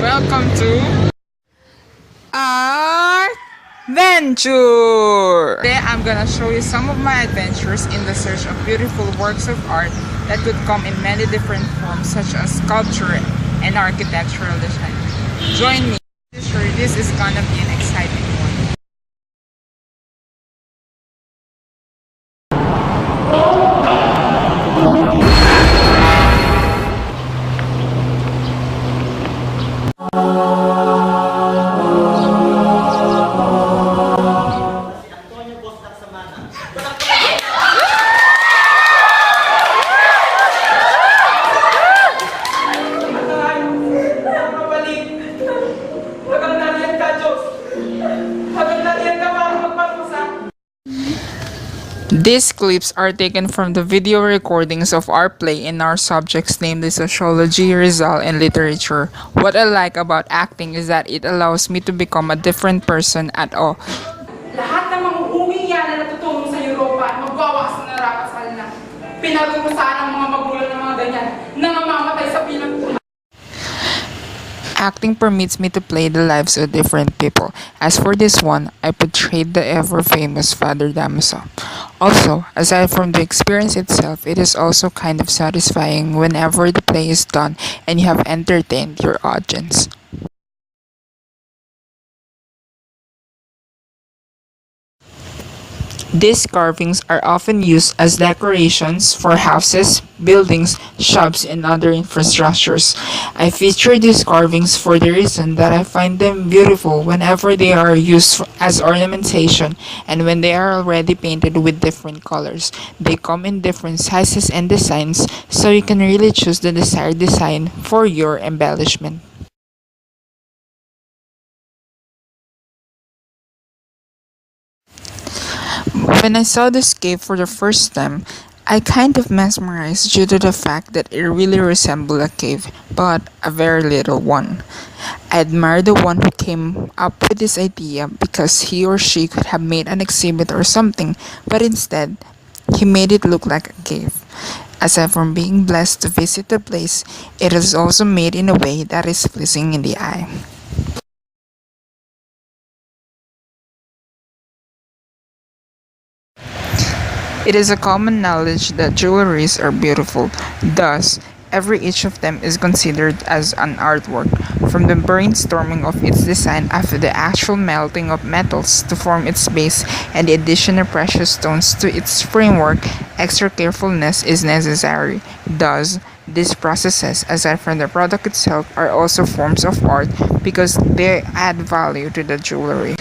Welcome to Art Venture! Today I'm gonna show you some of my adventures in the search of beautiful works of art that could come in many different forms such as sculpture and architectural design. Join me. Sure, this is gonna be an exciting one. These clips are taken from the video recordings of our play in our subjects, namely sociology, Rizal, and literature. What I like about acting is that it allows me to become a different person at all. Lahat ng mga uuwing yan na natutulong sa Europa at magwawa sa narapasal na pinarurusahan ng mga magulang ng mga ganyan na mamamatay sa pinagpunan. Acting permits me to play the lives of different people. As for this one, I portrayed the ever-famous Father Damaso. Also, aside from the experience itself, it is also kind of satisfying whenever the play is done and you have entertained your audience. These carvings are often used as decorations for houses, buildings, shops, and other infrastructures. I feature these carvings for the reason that I find them beautiful whenever they are used as ornamentation and when they are already painted with different colors. They come in different sizes and designs, so you can really choose the desired design for your embellishment. When I saw this cave for the first time, I kind of mesmerized due to the fact that it really resembled a cave, but a very little one. I admire the one who came up with this idea because he or she could have made an exhibit or something, but instead, he made it look like a cave. Aside from being blessed to visit the place, it is also made in a way that is pleasing in the eye. It is a common knowledge that jewelries are beautiful. Thus, each of them is considered as an artwork, from the brainstorming of its design after the actual melting of metals to form its base and the addition of precious stones to its framework. Extra carefulness is necessary. Thus, these processes, aside from the product itself, are also forms of art because they add value to the jewelry.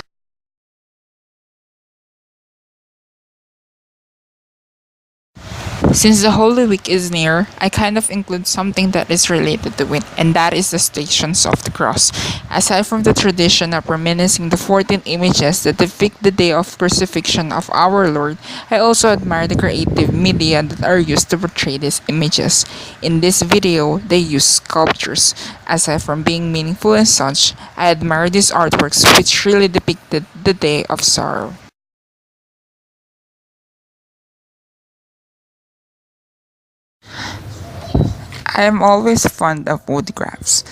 Since the Holy Week is near, I kind of include something that is related to it, and that is the Stations of the Cross. Aside from the tradition of reminiscing the 14 images that depict the day of crucifixion of our Lord, I also admire the creative media that are used to portray these images. In this video, they use sculptures. Aside from being meaningful and such, I admire these artworks which really depicted the day of sorrow. I am always fond of wood crafts.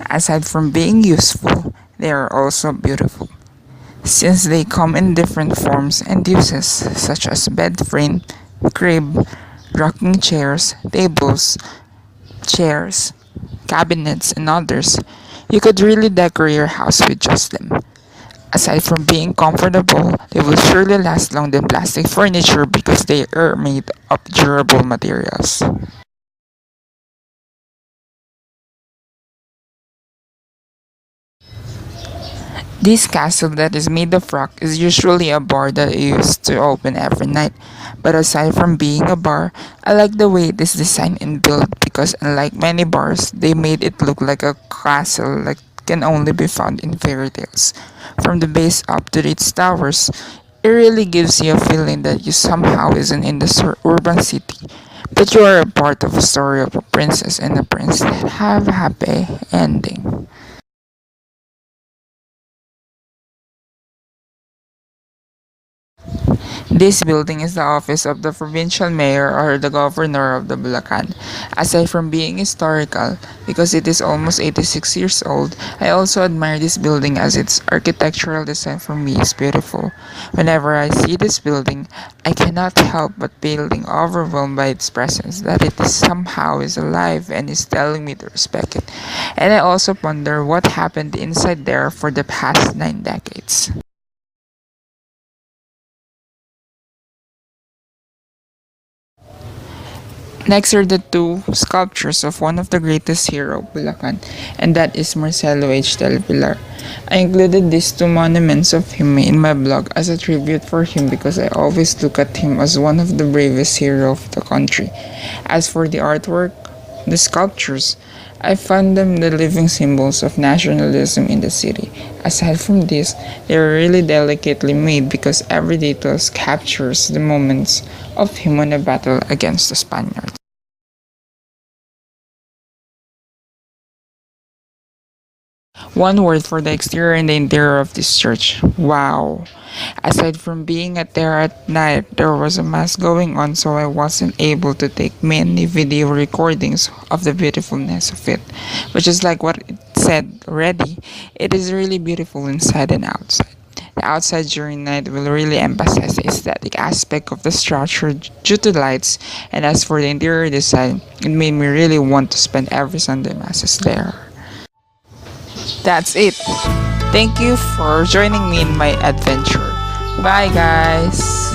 Aside from being useful, they are also beautiful, since they come in different forms and uses such as bed frame, crib, rocking chairs, tables, chairs, cabinets, and others. You could really decorate your house with just them. Aside from being comfortable, they will surely last longer than plastic furniture because they are made of durable materials. This castle that is made of rock is usually a bar that I use to open every night. But aside from being a bar, I like the way it is designed and built because unlike many bars, they made it look like a castle like can only be found in fairy tales. From the base up to its towers, it really gives you a feeling that you somehow isn't in the urban city, but you are a part of a story of a princess and a prince that have a happy ending. This building is the office of the provincial mayor or the governor of the Bulacan. Aside from being historical, because it is almost 86 years old, I also admire this building as its architectural design for me is beautiful. Whenever I see this building, I cannot help but feeling overwhelmed by its presence, that it is somehow is alive and is telling me to respect it. And I also wonder what happened inside there for the past 9 decades. Next are the two sculptures of one of the greatest hero of Bulacan, and that is Marcelo H. Del Pilar. I included these two monuments of him in my blog as a tribute for him because I always look at him as one of the bravest hero of the country. As for the artwork, the sculptures, I found them the living symbols of nationalism in the city. Aside from this, they are really delicately made because every detail captures the moments of him on a battle against the Spaniards. One word for the exterior and the interior of this church. Wow! Aside from being at there at night, there was a mass going on, so I wasn't able to take many video recordings of the beautifulness of it. But just like what it said already, it is really beautiful inside and outside. The outside during night will really emphasize the aesthetic aspect of the structure due to lights, and as for the interior design, it made me really want to spend every Sunday masses there. That's it. Thank you for joining me in my adventure. Bye, guys.